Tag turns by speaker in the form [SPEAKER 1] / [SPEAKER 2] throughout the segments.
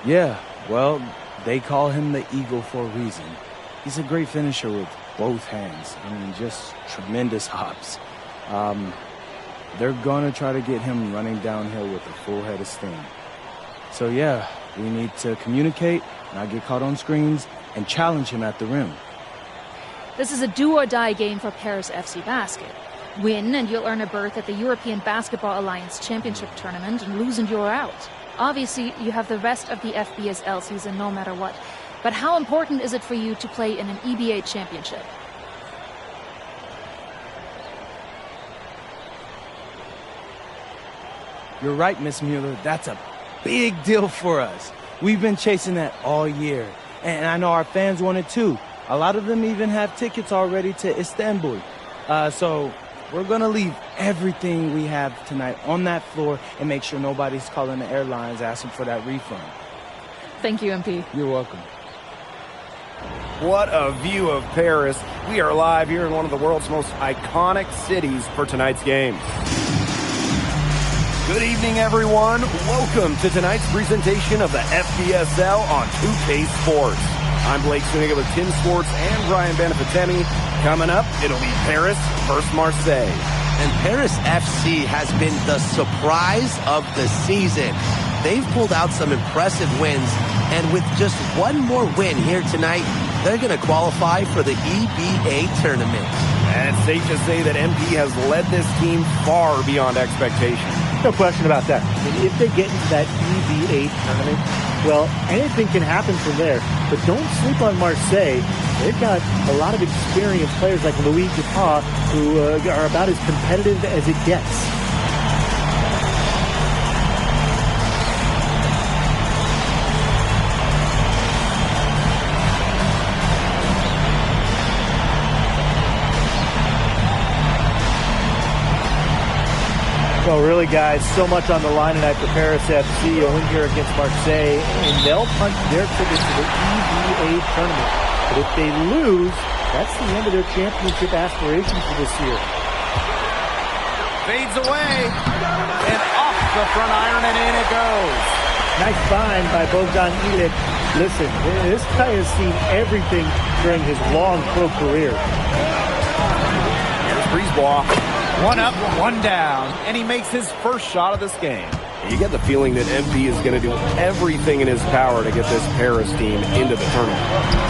[SPEAKER 1] Yeah, well, they call him the Eagle for a reason. He's a great finisher with both hands. I mean, just tremendous hops. They're going to try to get him running downhill with a full head of steam. So, yeah, we need to communicate, not get caught on screens, and challenge him at the rim.
[SPEAKER 2] This is a do-or-die game for Paris FC Basket. Win and you'll earn a berth at the European Basketball Alliance Championship Tournament, and lose and you're out. Obviously, you have the rest of the FBSL season no matter what. But how important is it for you to play in an EBA championship?
[SPEAKER 1] You're right, Miss Mueller. That's a big deal for us. We've been chasing that all year. And I know our fans want it too. A lot of them even have tickets already to Istanbul. So we're going to leave everything we have tonight on that floor and make sure nobody's calling the airlines asking for that refund.
[SPEAKER 2] Thank you, MP.
[SPEAKER 1] You're welcome.
[SPEAKER 3] What a view of Paris. We are live here in one of the world's most iconic cities for tonight's game. Good evening, everyone. Welcome to tonight's presentation of the FBSL on 2K Sports. I'm Blake Suniga with Tim Sports and Brian Benefitemi. Coming up, it'll be Paris versus Marseille.
[SPEAKER 4] And Paris FC has been the surprise of the season. They've pulled out some impressive wins, and with just one more win here tonight, they're going to qualify for the EBA tournament.
[SPEAKER 3] And it's safe to say that MP has led this team far beyond expectation.
[SPEAKER 5] No question about that. I mean, if they get into that EBA tournament, well, anything can happen from there. But don't sleep on Marseille. They've got a lot of experienced players like Louis Dupont who are about as competitive as it gets. Well, really, guys, so much on the line tonight for Paris FC. A win here against Marseille, and they'll punch their ticket to the EBA tournament. But if they lose, that's the end of their championship aspirations for this year.
[SPEAKER 3] Fades away, and off the front iron, and in it goes.
[SPEAKER 5] Nice find by Bogdan Ilic. Listen, this guy has seen everything during his long pro career.
[SPEAKER 3] Here's Brisebois. One up, one down, and he makes his first shot of this game. You get the feeling that MP is going to do everything in his power to get this Paris team into the tournament.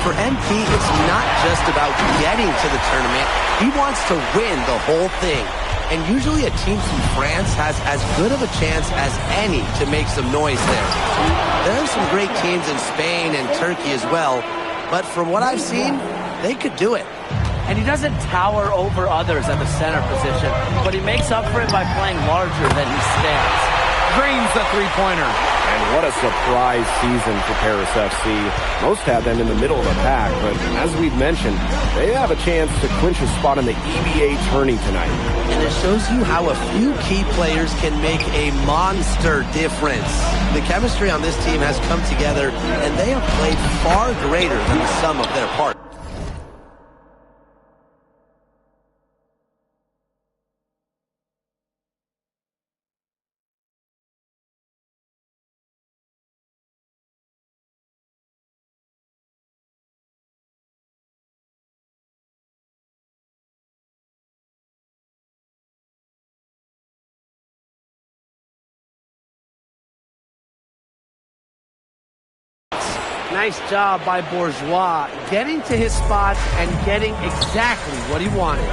[SPEAKER 4] For MP, it's not just about getting to the tournament. He wants to win the whole thing. And usually a team from France has as good of a chance as any to make some noise there. There are some great teams in Spain and Turkey as well, but from what I've seen, they could do it.
[SPEAKER 6] And he doesn't tower over others at the center position, but he makes up for it by playing larger than he stands.
[SPEAKER 3] Drains the three-pointer. And what a surprise season for Paris FC. Most had them in the middle of the pack, but as we've mentioned, they have a chance to clinch a spot in the EBA tourney tonight.
[SPEAKER 4] And it shows you how a few key players can make a monster difference. The chemistry on this team has come together, and they have played far greater than the sum of their parts.
[SPEAKER 6] Nice job by Bourgeois, getting to his spots and getting exactly what he wanted.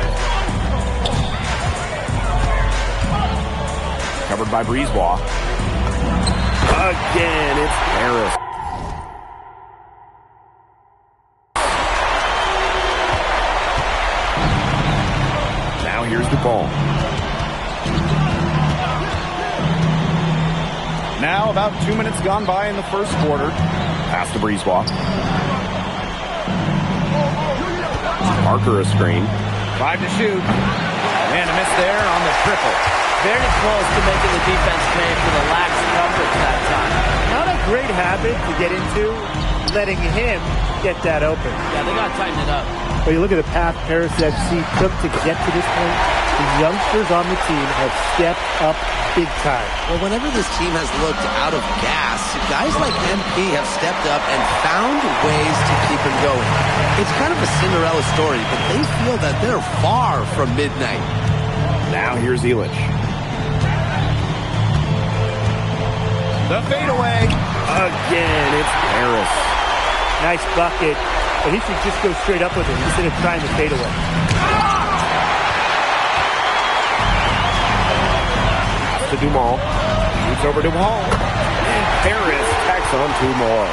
[SPEAKER 3] Covered by Brisebois. Again, it's Paris. Now here's Dupont. Now about 2 minutes gone by in the first quarter. Pass to Brisebois. Parker a screen. 5 to shoot. And a miss there on the triple.
[SPEAKER 6] Very close to making the defense pay for the lax coverage that time.
[SPEAKER 5] Not a great habit to get into, letting him get that open.
[SPEAKER 6] Yeah, they got to tighten it up.
[SPEAKER 5] But you look at the path Paris FC took to get to this point. The youngsters on the team have stepped up big time.
[SPEAKER 4] Well, whenever this team has looked out of gas, guys like MP have stepped up and found ways to keep him going. It's kind of a Cinderella story, but they feel that they're far from midnight.
[SPEAKER 3] Now here's Elich. The fadeaway. Again, it's Paris.
[SPEAKER 5] Nice bucket, but he should just go straight up with it instead of trying to fade away.
[SPEAKER 3] To Dumal. Shoots over to Hall. And Paris tacks on 2 more.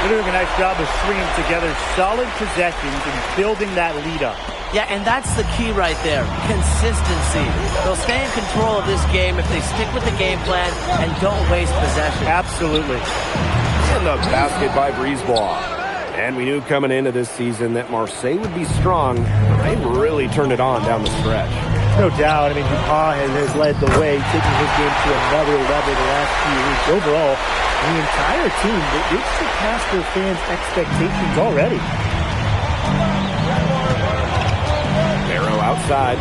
[SPEAKER 5] They're doing a nice job of stringing together solid possessions and building that lead up.
[SPEAKER 6] Yeah, and that's the key right there. Consistency. They'll stay in control of this game if they stick with the game plan and don't waste possession.
[SPEAKER 5] Absolutely.
[SPEAKER 3] And the basket by Brisebois. And we knew coming into this season that Marseille would be strong. They really turned it on down the stretch.
[SPEAKER 5] No doubt. I mean, Dupont has led the way, taking his game to another level the last few weeks. Overall, the entire team, they've surpassed their fans' expectations already.
[SPEAKER 3] Barrow outside.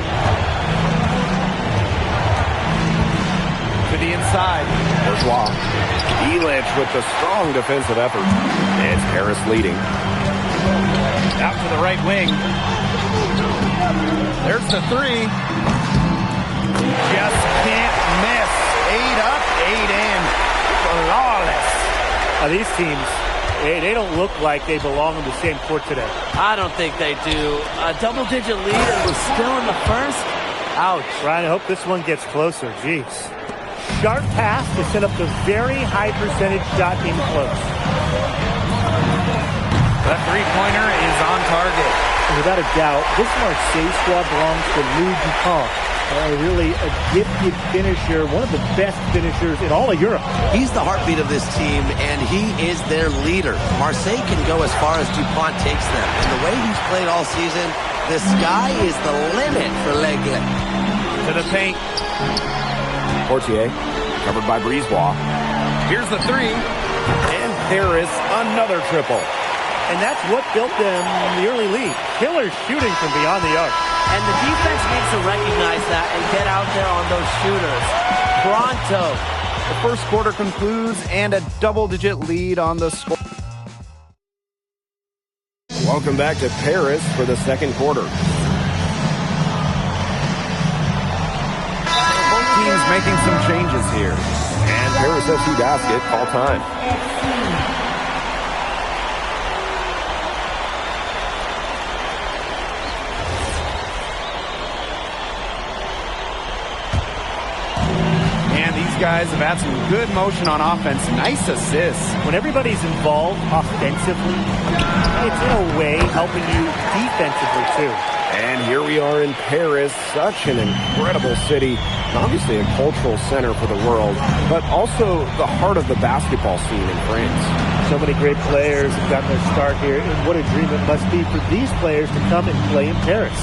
[SPEAKER 3] To the inside. Bourgeois. Elich with the strong defensive effort. It's Paris leading. Out to the right wing. There's the 3. Just can't miss. 8 up, 8 in. Flawless.
[SPEAKER 5] These teams, they don't look like they belong on the same court today.
[SPEAKER 6] I don't think they do. A double-digit lead and we're still in the first. Ouch.
[SPEAKER 5] Ryan, I hope this one gets closer. Jeez. Sharp pass to set up the very high percentage shot in close.
[SPEAKER 3] The three-pointer is on target.
[SPEAKER 5] And without a doubt, this Marseille squad belongs to Louis Dupont. Really a gifted finisher, one of the best finishers in all of Europe.
[SPEAKER 4] He's the heartbeat of this team, and he is their leader. Marseille can go as far as Dupont takes them. And the way he's played all season, the sky is the limit for L'Aigle.
[SPEAKER 3] To the paint. Portier, covered by Brisebois. Here's the 3. And Paris, another triple.
[SPEAKER 5] And that's what built them the early lead. Killer shooting from beyond the arc.
[SPEAKER 6] And the defense needs to recognize that and get out there on those shooters. Pronto.
[SPEAKER 7] The first quarter concludes and a double-digit lead on the score.
[SPEAKER 3] Welcome back to Paris for the second quarter.
[SPEAKER 7] Both teams making some changes here.
[SPEAKER 3] And Paris FC basket, call time.
[SPEAKER 7] Guys have had some good motion on offense. Nice assists.
[SPEAKER 5] When everybody's involved offensively, it's in a way helping you defensively too.
[SPEAKER 3] And here we are in Paris, such an incredible city. Obviously a cultural center for the world, but also the heart of the basketball scene in France.
[SPEAKER 5] So many great players have gotten their start here, and what a dream it must be for these players to come and play in Paris.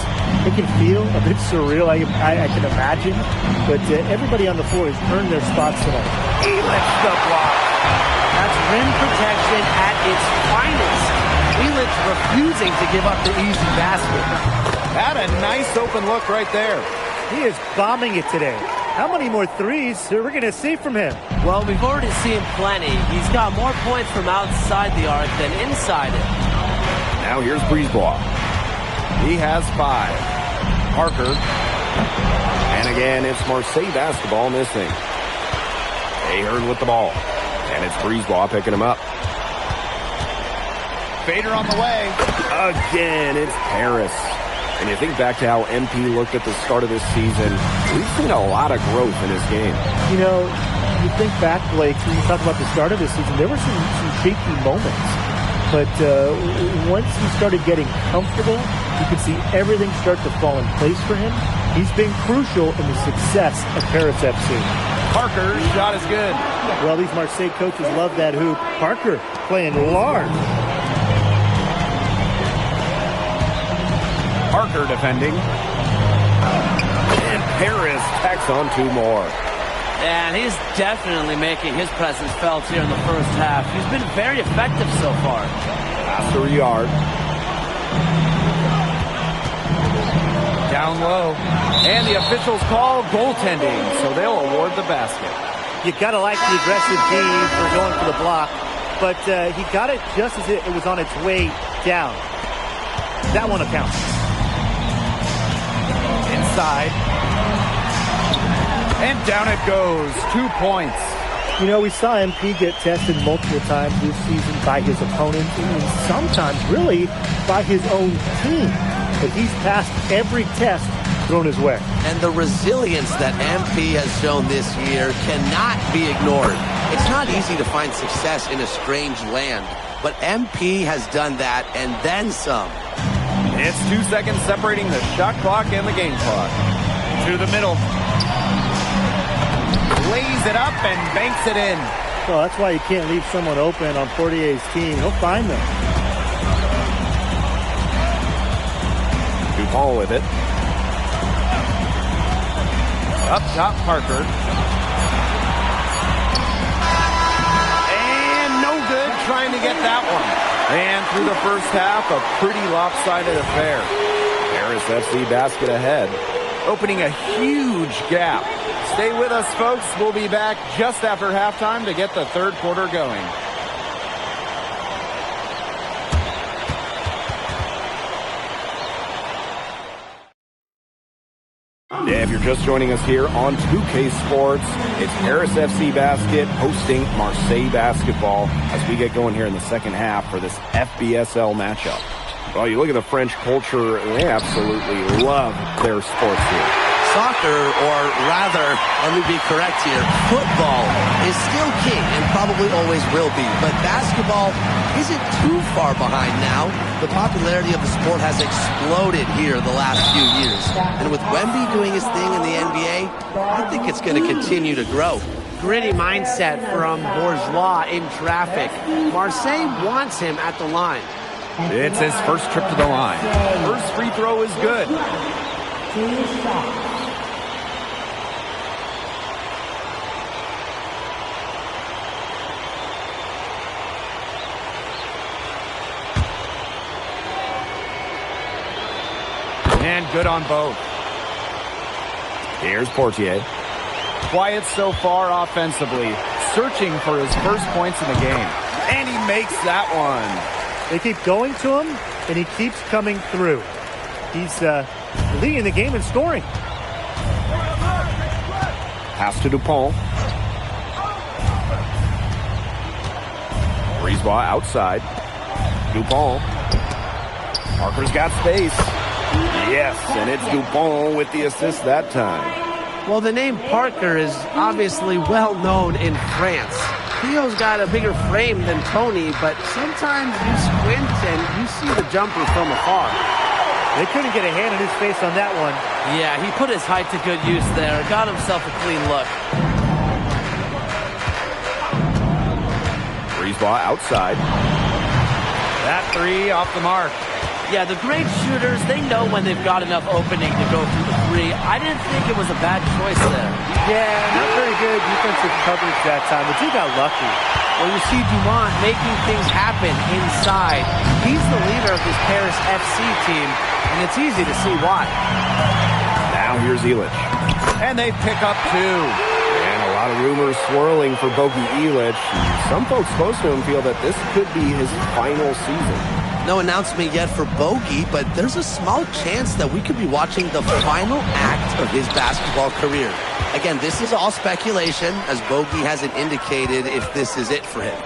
[SPEAKER 5] It can feel a bit surreal, I can imagine, but everybody on the floor has earned their spots tonight.
[SPEAKER 6] Elich the block. That's rim protection at its finest. Elich refusing to give up the easy basket.
[SPEAKER 7] Had a nice open look right there.
[SPEAKER 5] He is bombing it today. How many more threes are we going to see from him?
[SPEAKER 6] Well, we've already seen plenty. He's got more points from outside the arc than inside it.
[SPEAKER 3] Now here's Brisebois.
[SPEAKER 7] He has 5. Parker.
[SPEAKER 3] And again, it's Marseille basketball missing. Ahern with the ball. And it's Brisebois picking him up.
[SPEAKER 7] Fader on the way.
[SPEAKER 3] Again, it's Paris. And you think back to how MP looked at the start of this season, we've seen a lot of growth in his game.
[SPEAKER 5] You know, you think back, Blake, when you talk about the start of this season, there were some shaky moments. But once he started getting comfortable, you could see everything start to fall in place for him. He's been crucial in the success of Paris FC.
[SPEAKER 7] Parker's shot is good.
[SPEAKER 5] Well, these Marseille coaches love that hoop. Parker playing large.
[SPEAKER 7] Parker defending.
[SPEAKER 3] And Paris tacks on 2 more.
[SPEAKER 6] And he's definitely making his presence felt here in the first half. He's been very effective so far.
[SPEAKER 3] After a yard. Down low. And the officials call goaltending, so they'll award the basket.
[SPEAKER 5] You got to like the aggressive D for going for the block, but he got it just as it was on its way down. That one accounts.
[SPEAKER 3] Inside. And down it goes. 2 points.
[SPEAKER 5] You know, we saw MP get tested multiple times this season by his opponent and sometimes really by his own team. But he's passed every test thrown his way.
[SPEAKER 4] And the resilience that MP has shown this year cannot be ignored. It's not easy to find success in a strange land, but MP has done that and then some.
[SPEAKER 3] It's 2 seconds separating the shot clock and the game clock. To the middle. Lays it up and banks it in.
[SPEAKER 5] Well, that's why you can't leave someone open on Portier's team. He'll find them.
[SPEAKER 3] Dupont with it. Up top, Parker. And no good trying to get that one. And through the first half, a pretty lopsided affair. Paris FC basket ahead, opening a huge gap. Stay with us, folks. We'll be back just after halftime to get the third quarter going. If you're just joining us here on 2K Sports, it's Paris FC Basket hosting Marseille Basketball as we get going here in the second half for this FBSL matchup. Well, you look at the French culture, they absolutely love their sports here.
[SPEAKER 4] Soccer, or rather, let me be correct here, football is still king and probably always will be. But basketball isn't too far behind now. The popularity of the sport has exploded here the last few years. And with Wemby doing his thing in the NBA, I think it's going to continue to grow.
[SPEAKER 6] Gritty mindset from Bourgeois in traffic. Marseille wants him at the line.
[SPEAKER 3] It's his first trip to the line. First free throw is good. And good on both. Here's Portier. Quiet so far offensively, searching for his first points in the game. And he makes that one.
[SPEAKER 5] They keep going to him, and he keeps coming through. He's leading the game in scoring.
[SPEAKER 3] Pass to Dupont. Brisebois outside. Dupont. Parker's got space. Yes, and it's Dupont with the assist that time.
[SPEAKER 6] Well, the name Parker is obviously well known in France. Theo's got a bigger frame than Tony, but sometimes you squint and you see the jumper from afar.
[SPEAKER 5] They couldn't get a hand in his face on that one.
[SPEAKER 6] Yeah, he put his height to good use there. Got himself a clean look.
[SPEAKER 3] Brisebois outside. That three off the mark.
[SPEAKER 6] Yeah, the great shooters, they know when they've got enough opening to go through the three. I didn't think it was a bad choice there.
[SPEAKER 5] Yeah, not very good defensive coverage that time, but you got lucky.
[SPEAKER 6] Well, you see Dumont making things happen inside. He's the leader of this Paris FC team, and it's easy to see why.
[SPEAKER 3] Now here's Illich. And they pick up two. And a lot of rumors swirling for Bogi Illich. Some folks close to him feel that this could be his final season.
[SPEAKER 4] No announcement yet for Bogi, but there's a small chance that we could be watching the final act of his basketball career. Again, this is all speculation, as Bogi hasn't indicated if this is it for him.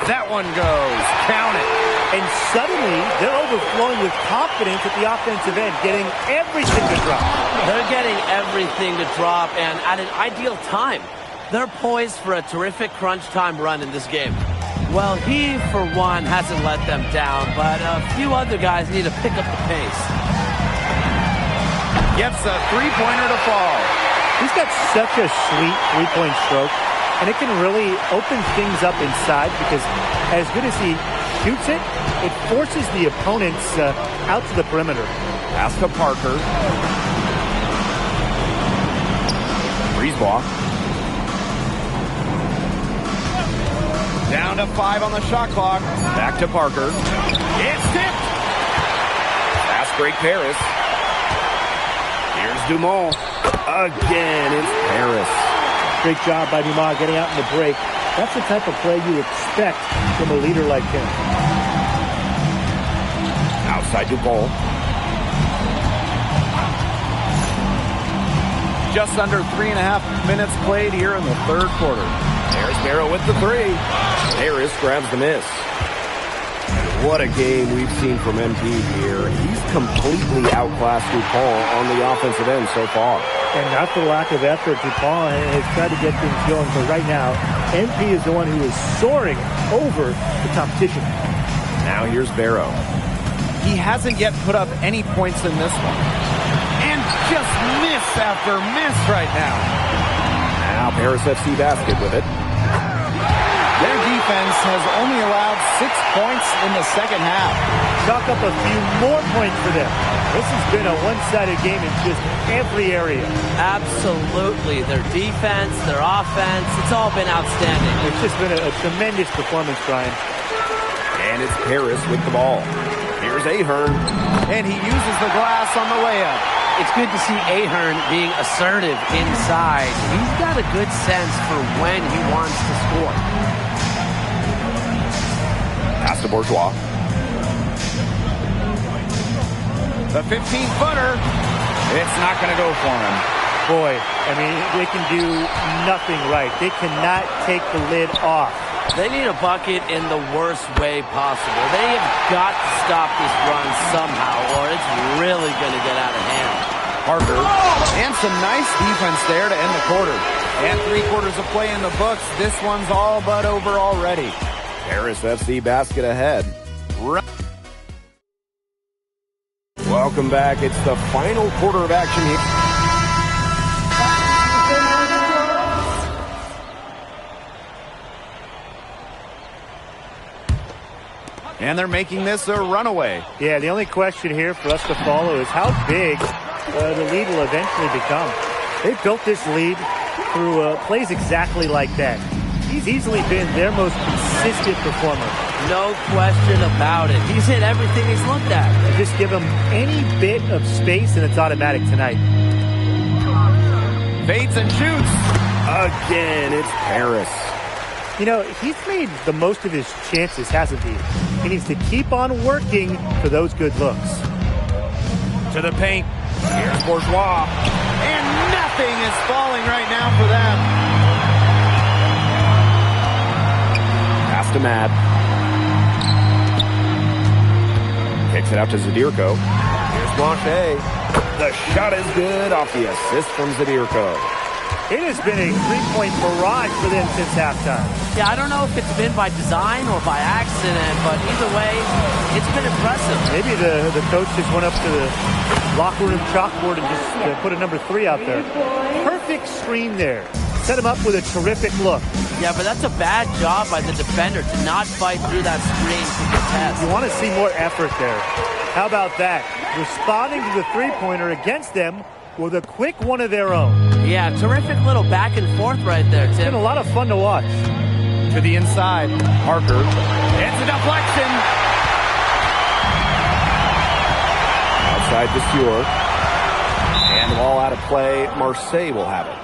[SPEAKER 3] That one goes. Count it.
[SPEAKER 5] And suddenly, they're overflowing with confidence at the offensive end, getting everything to drop.
[SPEAKER 6] They're getting everything to drop, and at an ideal time. They're poised for a terrific crunch time run in this game. Well, he, for one, hasn't let them down, but a few other guys need to pick up the pace.
[SPEAKER 3] Gets a three-pointer to fall.
[SPEAKER 5] He's got such a sweet three-point stroke, and it can really open things up inside because as good as he shoots it, it forces the opponents out to the perimeter.
[SPEAKER 3] Pass to Parker. Brisebois. Down to 5 on the shot clock. Back to Parker. It's tipped. Fast break Paris. Dumont. Again, it's Paris.
[SPEAKER 5] Great job by Dumas getting out in the break. That's the type of play you expect from a leader like him.
[SPEAKER 3] Outside Dupont.
[SPEAKER 7] Just under 3.5 minutes played here in the third quarter.
[SPEAKER 3] There's Barrow with the three. Paris grabs the miss. What a game we've seen from MP here. He's completely outclassed Dupont on the offensive end so far.
[SPEAKER 5] And not for lack of effort, Dupont has tried to get things going, but right now, MP is the one who is soaring over the competition.
[SPEAKER 3] Now here's Barrow.
[SPEAKER 7] He hasn't yet put up any points in this one. And just miss after miss right now.
[SPEAKER 3] Now Paris FC basket with it.
[SPEAKER 7] Their defense has only allowed 6 points in the second half.
[SPEAKER 5] Chalk up a few more points for them. This has been a one-sided game in just every area.
[SPEAKER 6] Absolutely. Their defense, their offense, it's all been outstanding.
[SPEAKER 5] It's just been a tremendous performance, Brian.
[SPEAKER 3] And it's Paris with the ball. Here's Ahern.
[SPEAKER 7] And he uses the glass on the layup.
[SPEAKER 6] It's good to see Ahern being assertive inside. He's got a good sense for when he wants to score.
[SPEAKER 3] Pass to Bourgeois.
[SPEAKER 7] The 15-footer. It's not going to go for him.
[SPEAKER 5] Boy, I mean, they can do nothing right. They cannot take the lid off.
[SPEAKER 6] They need a bucket in the worst way possible. They have got to stop this run somehow, or it's really going to get out of hand.
[SPEAKER 7] Parker. And some nice defense there to end the quarter. And 3 quarters of play in the books. This one's all but over already.
[SPEAKER 3] Paris FC basket ahead. Welcome back. It's the final quarter of action here.
[SPEAKER 7] And they're making this a runaway.
[SPEAKER 5] Yeah, the only question here for us to follow is how big the lead will eventually become. They've built this lead through plays exactly like that. He's easily been their most consistent performer.
[SPEAKER 6] No question about it. He's hit everything he's looked at.
[SPEAKER 5] And just give him any bit of space and it's automatic tonight.
[SPEAKER 7] Fades and shoots.
[SPEAKER 3] Again, it's Paris.
[SPEAKER 5] You know, he's made the most of his chances, hasn't he? He needs to keep on working for those good looks.
[SPEAKER 3] To the paint. Here's Bourgeois.
[SPEAKER 7] And nothing is falling right now for them.
[SPEAKER 3] Pass to Mad. Kicks it out to Zadirko. Here's Blanchet. The shot is good off the assist from Zadirko.
[SPEAKER 5] It has been a three-point barrage for them since halftime.
[SPEAKER 6] Yeah, I don't know if it's been by design or by accident, but either way, it's been impressive.
[SPEAKER 5] Maybe the coach just went up to the locker room chalkboard and just put a number 3 out there. Perfect screen there. Set him up with a terrific look.
[SPEAKER 6] Yeah, but that's a bad job by the defender to not fight through that screen to contest.
[SPEAKER 5] You want to see more effort there. How about that? Responding to the three-pointer against them with a quick one of their own.
[SPEAKER 6] Yeah, terrific little back and forth right there, Tim.
[SPEAKER 5] It's been a lot of fun to watch.
[SPEAKER 7] To the inside. Parker. It's a deflection.
[SPEAKER 3] Outside to Stewart. And the ball out of play. Marseille will have it.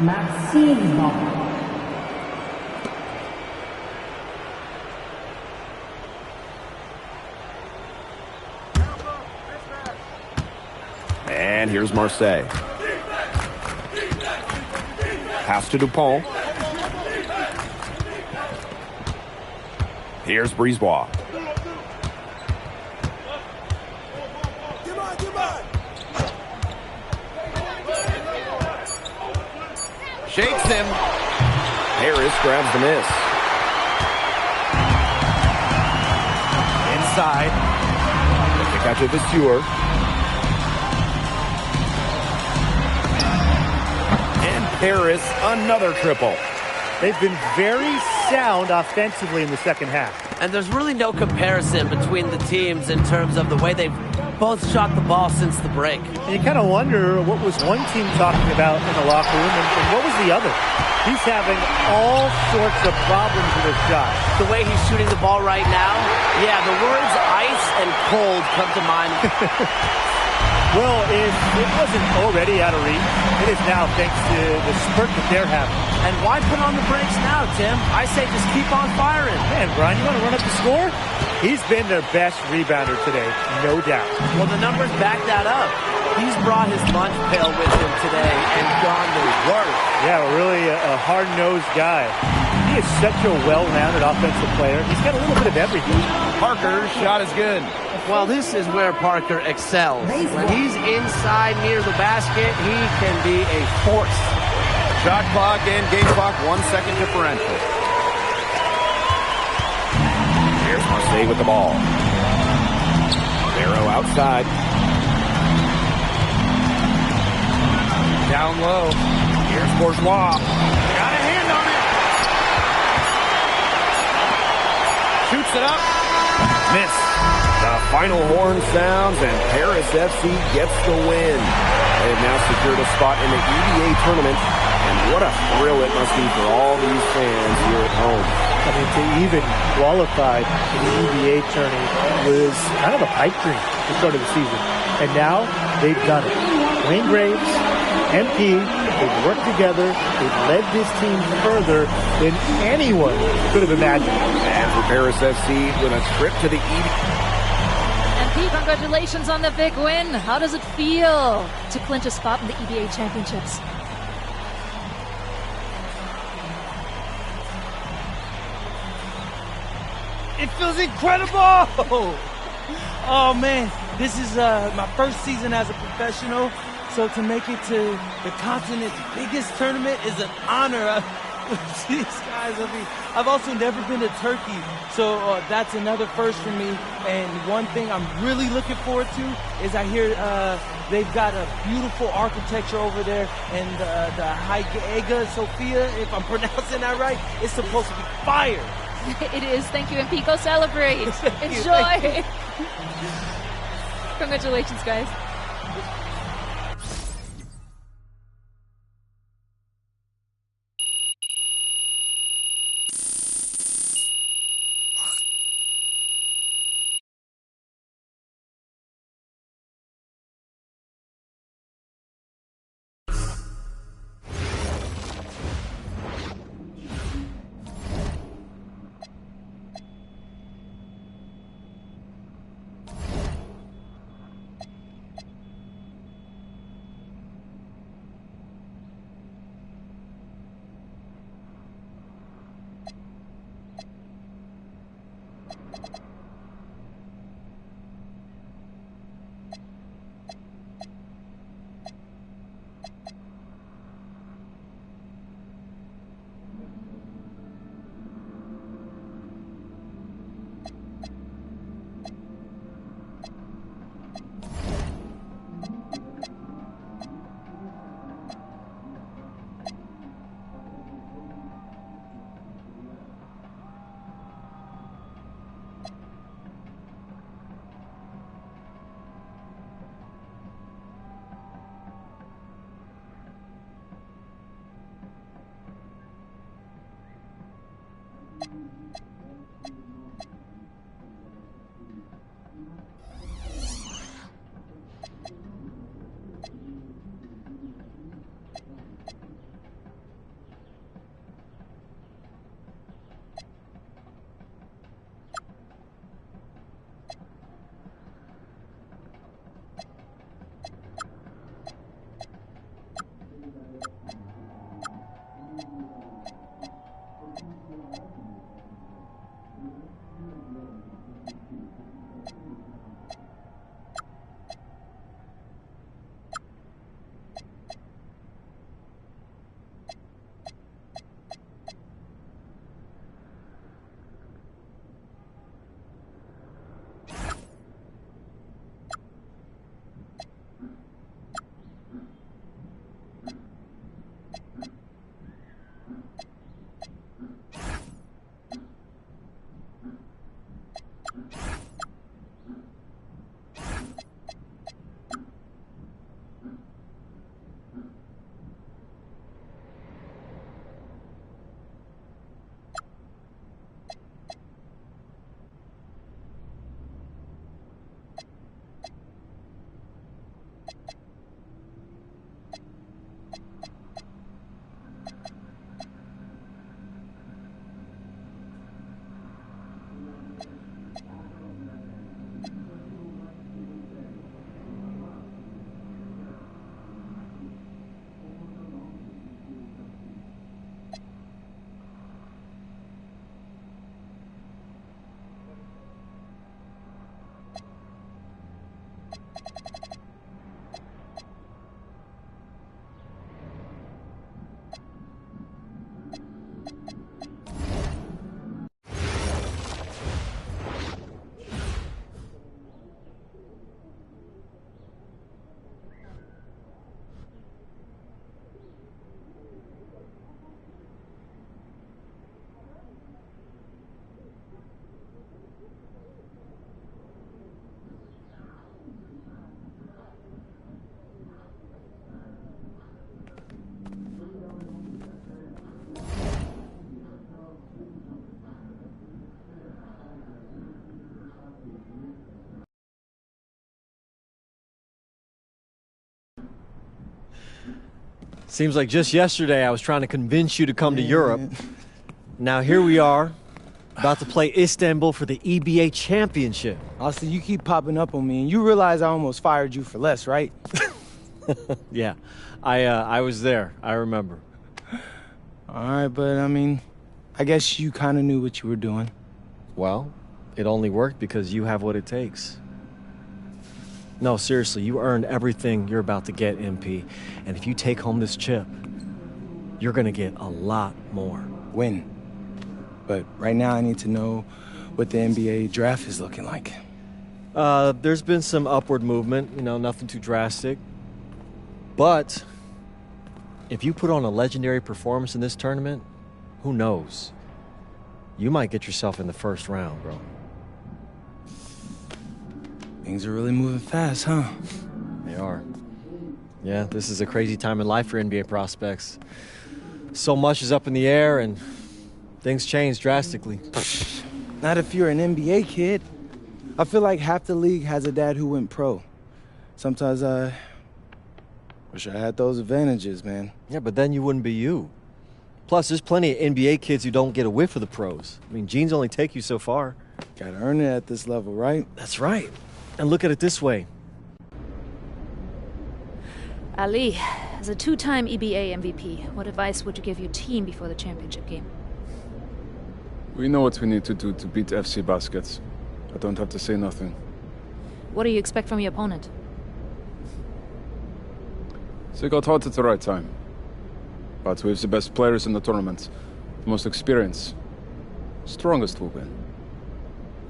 [SPEAKER 3] And here's Marseille. Pass to Dupont. Here's Brisebois.
[SPEAKER 7] Shakes him.
[SPEAKER 3] Harris grabs the miss.
[SPEAKER 7] Inside.
[SPEAKER 3] Kick out to the Stewart. Harris, another triple.
[SPEAKER 5] They've been very sound offensively in the second half.
[SPEAKER 6] And there's really no comparison between the teams in terms of the way they've both shot the ball since the break.
[SPEAKER 5] And you kind of wonder what was one team talking about in the locker room and what was the other. He's having all sorts of problems with his shot.
[SPEAKER 6] The way he's shooting the ball right now, yeah, the words ice and cold come to mind.
[SPEAKER 5] Well, if it wasn't already out of reach, it is now thanks to the spurt that they're having.
[SPEAKER 6] And why put on the brakes now, Tim? I say just keep on firing.
[SPEAKER 5] Man, Brian, you want to run up the score? He's been their best rebounder today, no doubt.
[SPEAKER 6] Well, the numbers back that up. He's brought his lunch pail with him today and gone to work.
[SPEAKER 5] Yeah, really a hard-nosed guy. He is such a well-rounded offensive player. He's got a little bit of everything.
[SPEAKER 7] Parker's shot is good.
[SPEAKER 6] Well, this is where Parker excels. When he's inside near the basket, he can be a force.
[SPEAKER 7] Shot clock and game clock, 1 second differential. Here's Marseille with the ball. Barrow outside. Down low. Here's Bourgeois. Got a hand on it. Shoots it up. Miss. The final horn sounds and Paris FC gets the win. They have now secured a spot in the EVA tournament. And what a thrill it must be for all these fans here at home.
[SPEAKER 5] I mean, to even qualify for the EVA tourney was kind of a pipe dream at the start of the season. And now they've done it. Wayne Graves, MP, they've worked together. They've led this team further than anyone could have imagined.
[SPEAKER 7] And for Paris FC with a trip to the EVA.
[SPEAKER 2] MP, congratulations on the big win. How does it feel to clinch a spot in the EVA championships?
[SPEAKER 1] It feels incredible! Oh man, this is my first season as a professional, so to make it to the continent's biggest tournament is an honor. These guys, I mean, I've also never been to Turkey, so that's another first for me. And one thing I'm really looking forward to is I hear they've got a beautiful architecture over there, and the Hagia Sophia, if I'm pronouncing that right, is supposed to be fire.
[SPEAKER 2] It is. Thank you, MP. Go celebrate. Enjoy. Congratulations, guys.
[SPEAKER 8] Seems like just yesterday I was trying to convince you to come to Europe. Now here we are, about to play Istanbul for the EBA championship.
[SPEAKER 1] Austin, you keep popping up on me, and you realize I almost fired you for less, right?
[SPEAKER 8] Yeah, I was there. I remember.
[SPEAKER 1] All right, but I mean, I guess you kind of knew what you were doing.
[SPEAKER 8] Well, it only worked because you have what it takes. No, seriously, you earned everything you're about to get, MP. And if you take home this chip, you're going to get a lot more.
[SPEAKER 1] Win. But right now I need to know what the NBA draft is looking like.
[SPEAKER 8] There's been some upward movement, nothing too drastic. But if you put on a legendary performance in this tournament, who knows? You might get yourself in the first round, bro.
[SPEAKER 1] Things are really moving fast, huh?
[SPEAKER 8] They are. Yeah, this is a crazy time in life for NBA prospects. So much is up in the air, and things change drastically.
[SPEAKER 1] Not if you're an NBA kid. I feel like half the league has a dad who went pro. Sometimes I wish I had those advantages, man.
[SPEAKER 8] Yeah, but then you wouldn't be you. Plus, there's plenty of NBA kids who don't get a whiff of the pros. I mean, genes only take you so far.
[SPEAKER 1] Gotta earn it at this level, right?
[SPEAKER 8] That's right. And look at it this way.
[SPEAKER 2] Ali, as a two-time EBA MVP, what advice would you give your team before the championship game?
[SPEAKER 9] We know what we need to do to beat FC Baskets. I don't have to say nothing.
[SPEAKER 2] What do you expect from your opponent?
[SPEAKER 9] They got hot at the right time. But we have the best players in the tournament, the most experienced, strongest will win.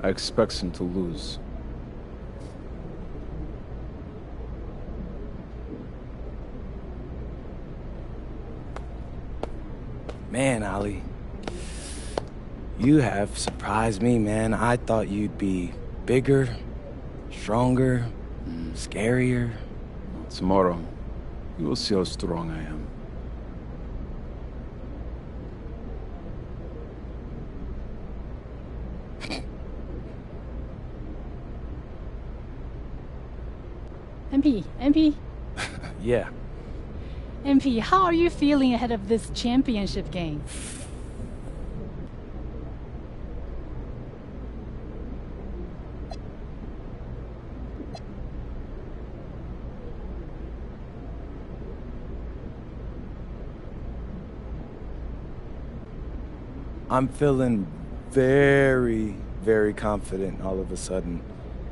[SPEAKER 9] I expect him to lose.
[SPEAKER 1] Man, Ali, you have surprised me, man. I thought you'd be bigger, stronger, scarier.
[SPEAKER 9] Tomorrow, you will see how strong I am.
[SPEAKER 10] MP?
[SPEAKER 1] Yeah.
[SPEAKER 10] MP, how are you feeling ahead of this championship game?
[SPEAKER 1] I'm feeling very, very confident all of a sudden.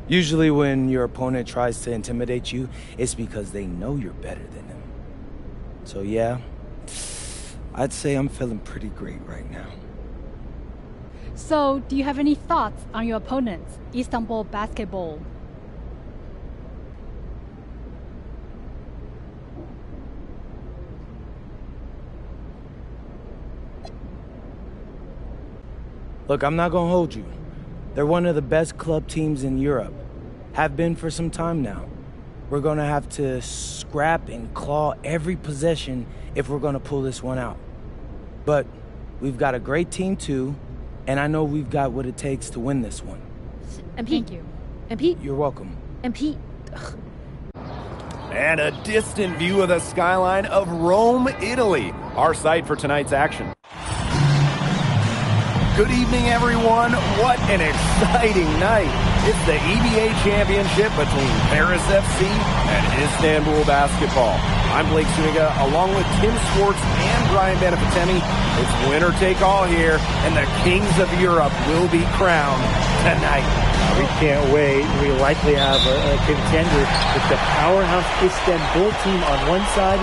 [SPEAKER 1] Usually when your opponent tries to intimidate you, it's because they know you're better than them. So yeah, I'd say I'm feeling pretty great right now.
[SPEAKER 10] So, do you have any thoughts on your opponents, Istanbul Basketball?
[SPEAKER 1] Look, I'm not gonna hold you. They're one of the best club teams in Europe. Have been for some time now. We're gonna have to scrap and claw every possession if we're gonna pull this one out. But we've got a great team too, and I know we've got what it takes to win this one.
[SPEAKER 2] MP?
[SPEAKER 10] Thank you.
[SPEAKER 2] MP?
[SPEAKER 1] You're welcome.
[SPEAKER 2] MP?
[SPEAKER 3] And a distant view of the skyline of Rome, Italy, our site for tonight's action. Good evening, everyone. What an exciting night. It's the EBA championship between Paris FC and Istanbul Basketball. I'm Blake Zuniga, along with Tim Swartz and Brian Benefitemi. It's winner take all here, and the kings of Europe will be crowned tonight.
[SPEAKER 5] We can't wait. We likely have a contender with the powerhouse Istanbul team on one side,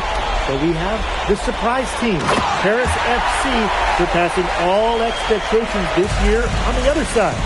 [SPEAKER 5] but we have the surprise team, Paris FC, surpassing all expectations this year on the other side.